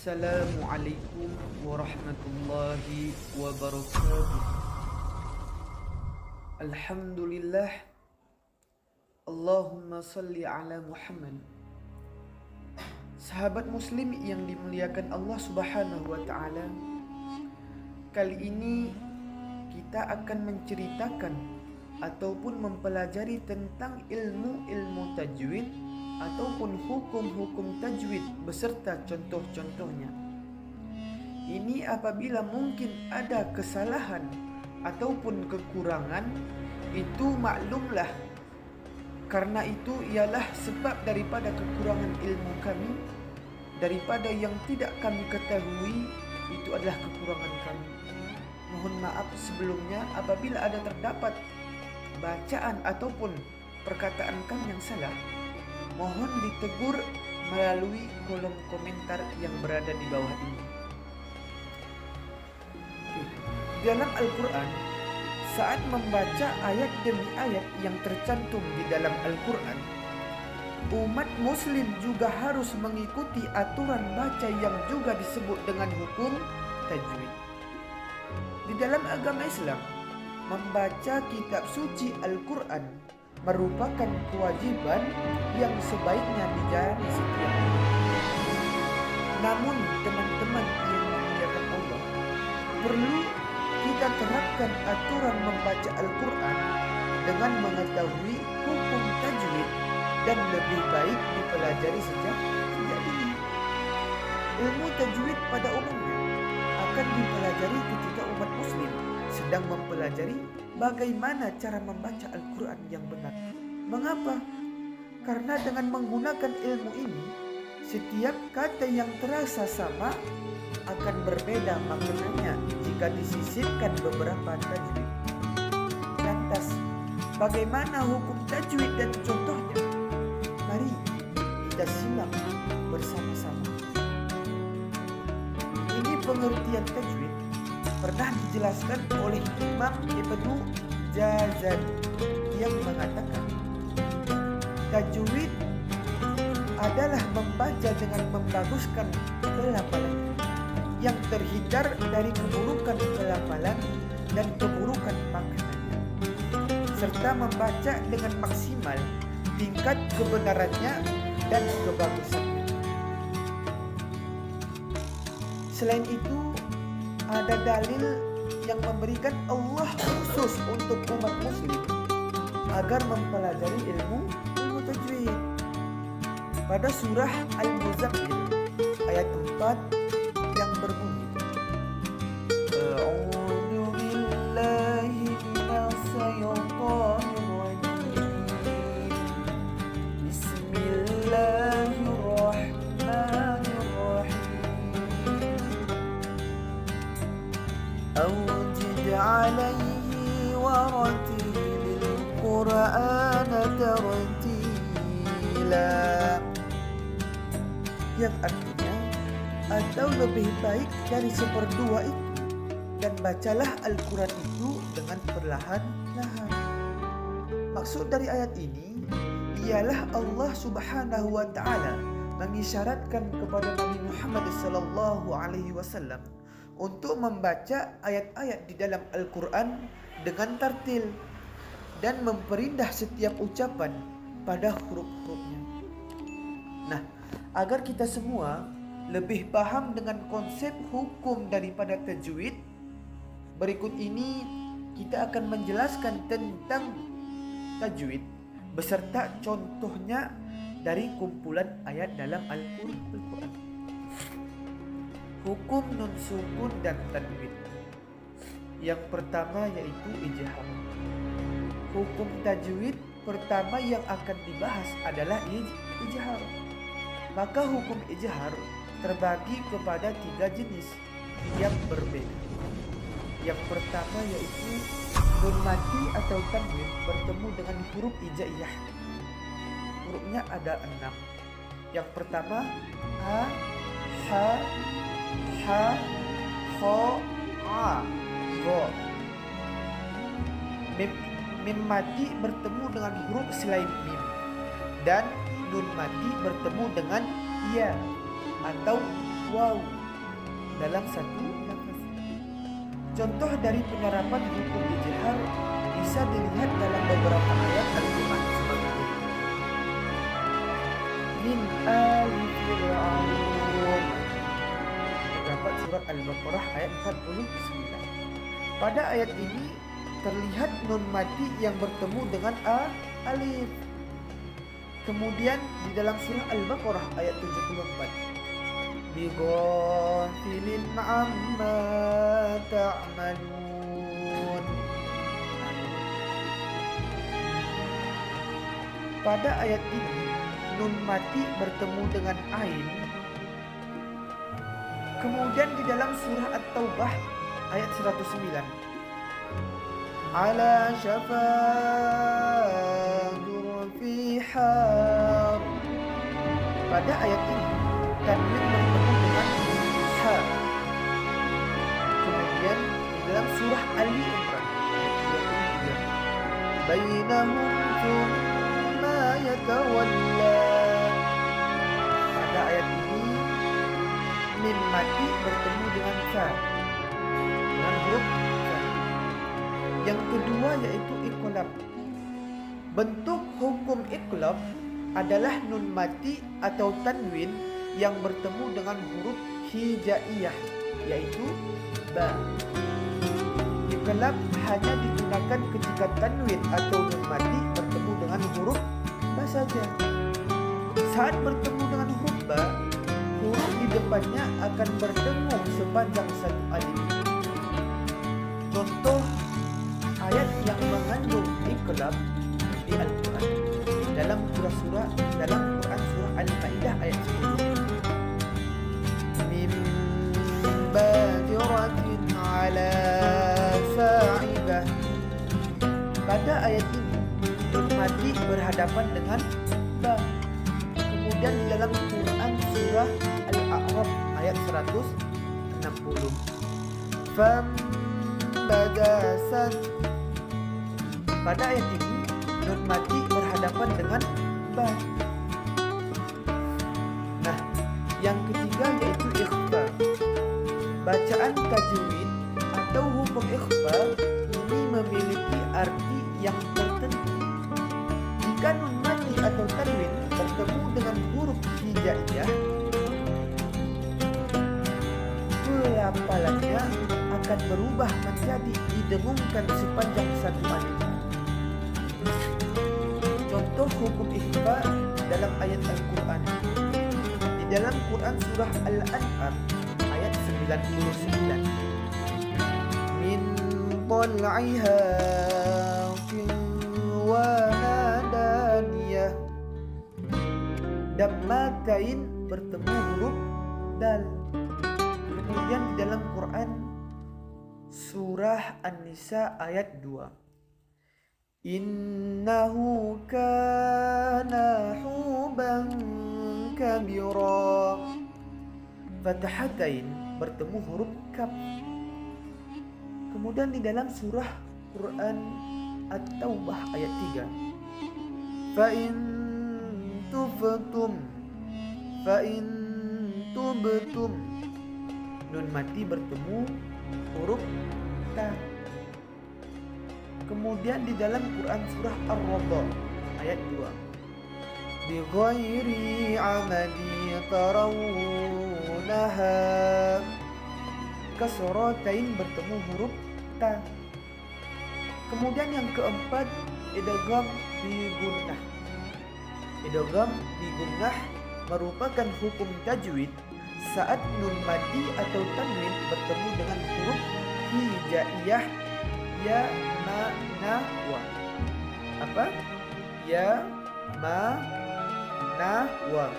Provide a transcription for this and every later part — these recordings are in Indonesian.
Assalamualaikum warahmatullahi wabarakatuh. Alhamdulillah. Allahumma salli ala Muhammad. Sahabat muslim yang dimuliakan Allah subhanahu wa ta'ala, kali ini kita akan menceritakan ataupun mempelajari tentang ilmu-ilmu tajwid ataupun hukum-hukum tajwid beserta contoh-contohnya. Ini apabila mungkin ada kesalahan ataupun kekurangan, itu maklumlah, karena itu ialah sebab daripada kekurangan ilmu kami, daripada yang tidak kami ketahui, itu adalah kekurangan kami. Mohon maaf sebelumnya apabila ada terdapat bacaan ataupun perkataan kami yang salah. Mohon ditegur melalui kolom komentar yang berada di bawah ini. Dalam Al-Quran, saat membaca ayat demi ayat yang tercantum di dalam Al-Quran, umat muslim juga harus mengikuti aturan baca yang juga disebut dengan hukum tajwid. Di dalam agama Islam, membaca kitab suci Al-Quran merupakan kewajiban yang sebaiknya dijalani setiap hari. Namun teman-teman yang dimuliakan Allah, perlu kita terapkan aturan membaca Al-Quran dengan mengetahui hukum tajwid dan lebih baik dipelajari sejak dini. Ilmu tajwid pada umumnya akan dipelajari ketika umat muslim sedang mempelajari bagaimana cara membaca Al-Quran yang benar. Mengapa? Karena dengan menggunakan ilmu ini, setiap kata yang terasa sama akan berbeda maknanya jika disisipkan beberapa tajwid. Lantas, bagaimana hukum tajwid dan contohnya? Mari kita simak bersama-sama. Ini pengertian tajwid pernah dijelaskan oleh Imam Ibnu Jazari yang mengatakan, tajwid adalah membaca dengan membaguskan pelafalan yang terhindar dari keburukan pelafalan dan keburukan maknanya, serta membaca dengan maksimal tingkat kebenarannya dan kebagusannya. Selain itu, ada dalil yang memberikan Allah khusus untuk umat muslim agar mempelajari ilmu tajwid. Pada surah Al-Muzammil ayat 4 yang berbunyi, A'udzu billahi minasyaitonir rajim. Bismillahirrahmanirrahim. أوجد عليه ورتل القرآن ترتيلا, yang artinya, atau lebih baik dari seperdua itu, dan bacalah Al-Quran itu dengan perlahan-lahan. Maksud dari ayat ini ialah Allah subhanahu wa ta'ala mengisyaratkan kepada Nabi Muhammad SAW untuk membaca ayat-ayat di dalam Al-Quran dengan tartil dan memperindah setiap ucapan pada huruf-hurufnya. Nah, agar kita semua lebih paham dengan konsep hukum daripada tajwid, berikut ini kita akan menjelaskan tentang tajwid beserta contohnya dari kumpulan ayat dalam Al-Quran. Hukum nun sukun dan tanwin. Yang pertama yaitu ijhar. Hukum tajwid pertama yang akan dibahas adalah ijhar. Maka hukum ijhar terbagi kepada 3 jenis yang berbeda. Yang pertama yaitu nun mati atau tanwin bertemu dengan huruf hijaiyah. Hurufnya ada 6. Yang pertama ha, ha, ha, kho, a, go. Mim mati bertemu dengan huruf selain mim, dan nun mati bertemu dengan ya atau waw dalam satu lafaz. Contoh dari penerapan hukum ijtihad bisa dilihat dalam beberapa ayat Al-Quran seperti ini. Min ali fir'aun. Terdapat surat Al-Baqarah ayat 49. Pada ayat ini terlihat nun mati yang bertemu dengan alif. Kemudian di dalam surah Al-Baqarah ayat 74. Bighafilin amma ta'malun. Pada ayat ini nun mati bertemu dengan ain. Kemudian di dalam surah At-Taubah ayat 109. Ala syafa durfihar. Pada ayat ini tanwin bertemu dengan ha. Kemudian di dalam surah Ali Imran ayat 23. Bainahum thumma yatawalla. Pada ayat ini mim mati bertemu dengan sa, dengan huruf sa. Yang kedua yaitu iqlab. Bentuk hukum iqlab adalah nun mati atau tanwin yang bertemu dengan huruf hijaiyah, yaitu ba. Iqlab hanya digunakan ketika tanwin atau nun mati bertemu dengan huruf ba saja. Saat bertemu dengan huruf ba, huruf di depannya akan berdengung sepanjang satu alif. Contoh ayat yang mengandung iqlab di Al-Quran dalam Quran surah Al-Maidah ayat 10. Min badiratin ala sa'ibah. Pada ayat ini nun mati berhadapan dengan ba. Kemudian di dalam Quran surah Al-A'raf ayat 160. Fambadasat. Pada ayat ini nun mati berhadapan dengan ba. Nah, yang ketiga yaitu ikhfa. Bacaan tajwid atau hukum ikhfa ini memiliki arti yang tertentu. Jika nun mati atau tanwin bertemu dengan huruf hijaiyah, pelafalannya akan berubah menjadi didengungkan sepanjang satu alif. Contoh hukum ikhfa dalam ayat Al-Quran. Di dalam Quran surah Al-An'am ayat 99. Min tal'iha qinwanadiyah. Dammatain bertemu huruf dal. Kemudian di dalam Quran surah An-Nisa ayat 2. Innahu kana huban kabira. Fathatain bertemu huruf kaf. Kemudian di dalam surah Quran At-Taubah ayat 3. Fa in tubtum nun mati bertemu huruf ta. Kemudian di dalam Quran surah Ar-Ra'd ayat 2. Bi ghairi amadi tarawunaha. Kasratain bertemu huruf ta. Kemudian yang keempat idgham bi gunnah. Idgham bi gunnah merupakan hukum tajwid saat nun mati atau tanwin bertemu dengan huruf hijaiyah ya ma na wa. Apa? Ya ma na wa.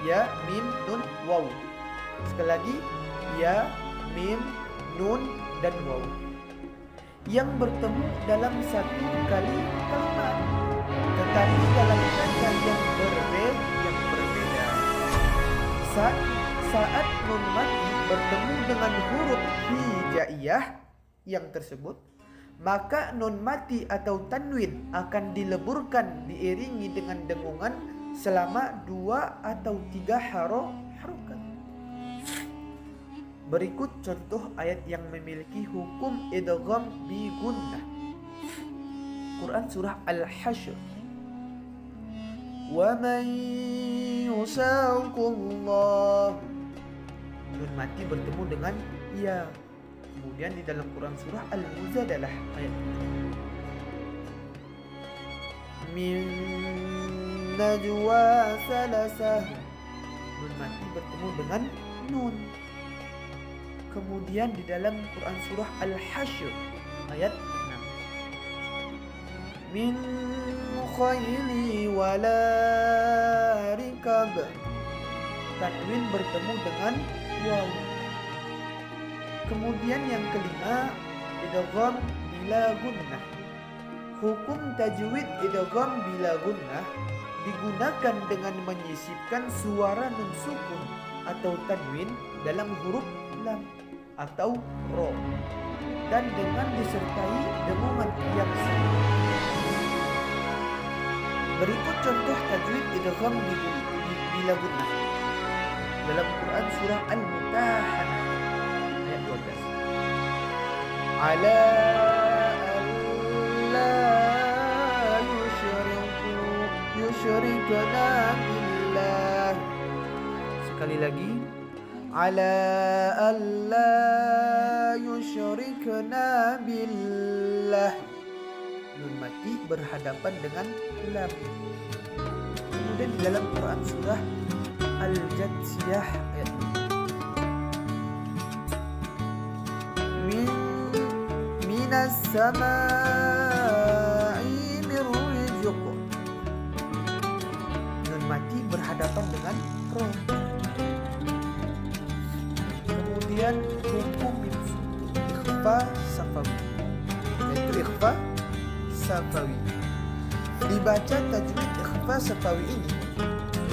Ya mim nun waw. Sekali lagi, ya mim nun dan waw yang bertemu dalam satu kalimat, tetapi dalam kata yang berbeda. Saat nun mati bertemu dengan huruf hijaiyah yang tersebut, maka nun mati atau tanwin akan dileburkan diiringi dengan dengungan selama 2 atau 3 harokat. Berikut contoh ayat yang memiliki hukum idgham bi gunnah. Quran surah Al-Hasyr. Wa man yusaqullah. Nun mati bertemu dengan ya. Kemudian di dalam Quran surah Al-Mujadalah ayat 7. Min najwa salasah. Nun mati bertemu dengan nun. Kemudian di dalam Quran surah Al-Hasyr ayat 6. Min khayli wala rikab. Tanwin bertemu dengan waw. Kemudian yang kelima, idgham bila gunnah. Hukum tajwid idgham bila gunnah digunakan dengan menyisipkan suara nun sukun atau tanwin dalam huruf lam atau ro dan dengan disertai dengungan yang sama. Berikut contoh tajwid idgham bila gunnah dalam Quran surah Al-Mutahanah ayat 12. Ala alla yushrikna billah. Sekali lagi. Ala alla yushrikna billah. Nun mati berhadapan dengan lam. Kemudian di dalam Quran surah Al-Jathiyah ayat 7. Minas sama'i mirrizq. Nun mati berhadapan dengan ro. Kemudian hukum ikhfa safawi, yaitu ikhfa safawi. Dibaca tajwid ikhfa safawi ini,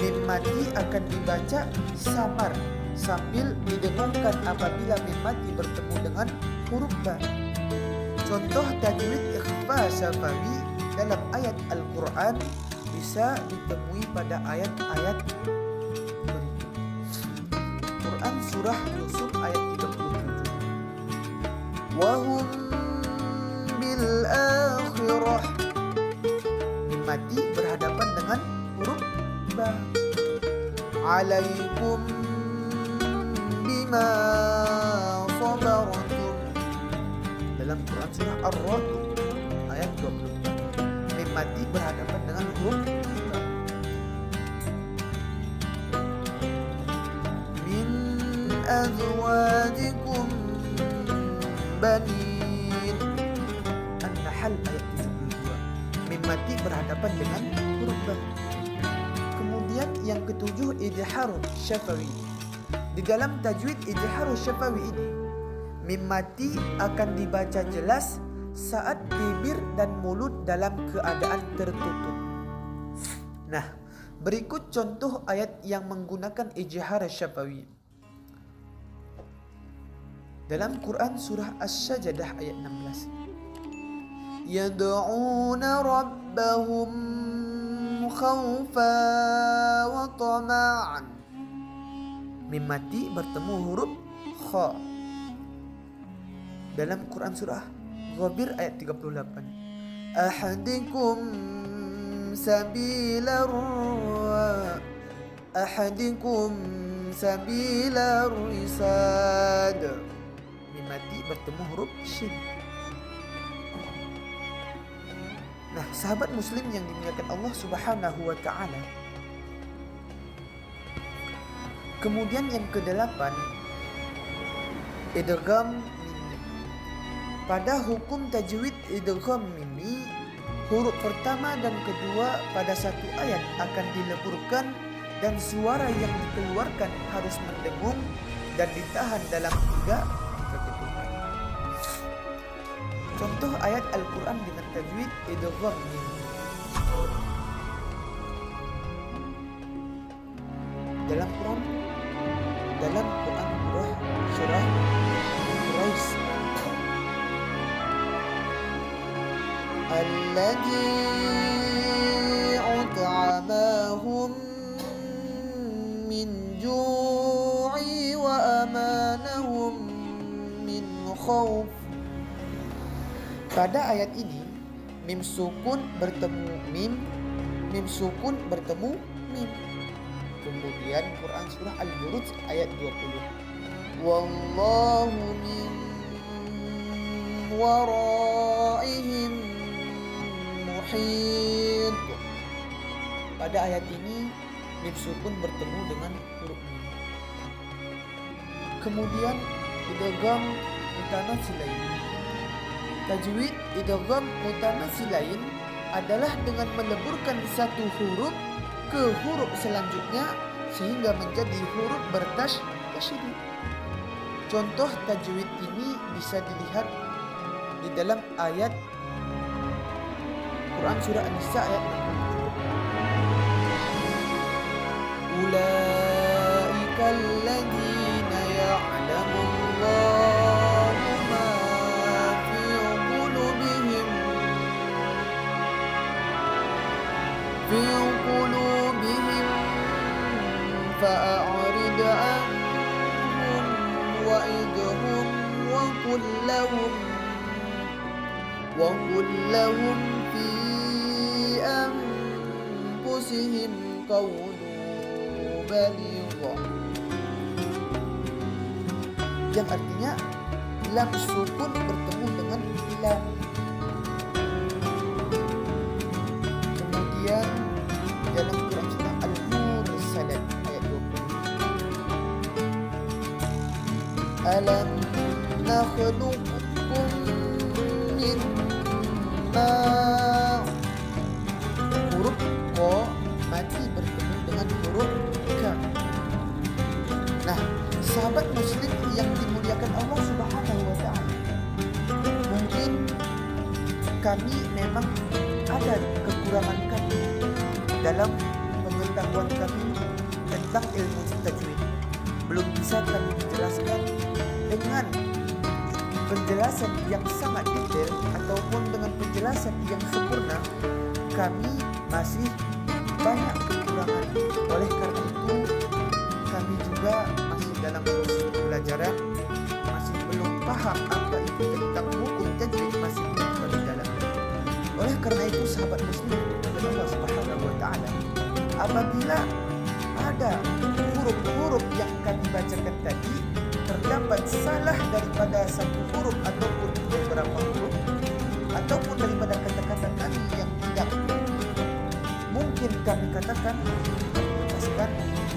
mim mati akan dibaca samar sambil didengungkan apabila mim mati bertemu dengan huruf ba. Contoh tajwid ikhfa safawi dalam ayat Al-Quran bisa ditemui pada ayat-ayat berikut. Quran surah Yusuf ayat 37. Wahum bil akhirah. Mim mati berhadapan dengan huruf ba. Alaikum bima sabartum. Dalam Quran surah Ar-Ra'd ayat 24. Mim mati berhadapan dengan huruf ba. Min azwajikum banin. An-Nahl ayat 72. Mim mati berhadapan dengan huruf ba. Kemudian yang ketujuh, idhar syafawi. Di dalam tajwid idhar syafawi ini, mim mati akan dibaca jelas saat bibir dan mulut dalam keadaan tertutup. Nah, berikut contoh ayat yang menggunakan ijhar syafawi. Dalam Quran surah Asy-Sajdah ayat 16. Yad'una rabbahum khawfa wa tama'an. Mim mati bertemu huruf kha. Dalam Quran surah Ghabir ayat 38. Ahadikum sabila risad. Mim mati bertemu huruf shin. Nah, sahabat muslim yang dimuliakan Allah Subhanahu wa taala. Kemudian yang ke-8, idgham mimi. Pada hukum tajwid idgham mimi, huruf pertama dan kedua pada satu ayat akan dileburkan dan suara yang dikeluarkan harus mendengung dan ditahan dalam tiga ketukan. Contoh ayat Al-Quran dengan tajwid idgham mimi. Dalam Quran surah Quraisy. Alladzi ut'amahum min ju'i wa amanahum khauf. Pada ayat ini mim sukun bertemu mim, mim sukun bertemu mim. Kemudian Quran surah Al-Buruj ayat 20. Wallahu min waraihim muhit. Pada ayat ini mim sukun bertemu dengan huruf mim. Kemudian idgham mutanasilain. Tajwid idgham mutanasilain adalah dengan meleburkan satu huruf ke huruf selanjutnya sehingga menjadi huruf bertasydid. Contoh tajwid ini bisa dilihat di dalam ayat Quran surah An-Nisa ayat 67. Ulaika alladzina ya'lamu Allahu ma fi qulubihim fa'arid anhum wa'idhum wa qul lahum fi anfusihim qawlan baligha. Yang artinya lam sukun bertemu dengan lam. Kemudian dalam Quran surah Al-Mursalat ayat 20. Alam nakhluqukum min ma'. Huruf ko mati bertemu dengan huruf ka. Nah, sahabat muslim yang dimuliakan Allah Subhanahu wa ta'ala, mungkin kami memang ada kekurangan kami dalam pengetahuan kami tentang ilmu tajwid. Belum bisa kami menjelaskan dengan penjelasan yang sangat detail ataupun dengan penjelasan yang sempurna. Kami masih banyak kekurangan. Oleh karena itu kami juga masih dalam proses pembelajaran, masih belum paham apa itu tentang hukum tajwid, masih belum dalam. Oleh karena itu sahabat muslim kepada Allah Subhanahu wa ta'ala, apabila ada huruf-huruf yang kami bacakan tadi terdapat salah daripada satu huruf ataupun beberapa huruf ataupun daripada kata-kata kami yang tidak mungkin kami katakan,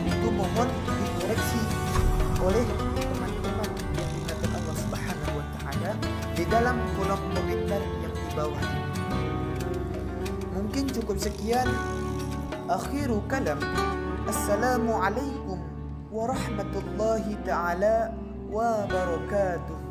itu mohon dikoreksi oleh teman-teman yang dimuliakan Allah Subhanahu wa ta'ala di dalam kolom komentar yang di bawah ini. Mungkin cukup sekian. Akhiru kalam. Assalamualaikum warahmatullahi ta'ala wabarakatuh.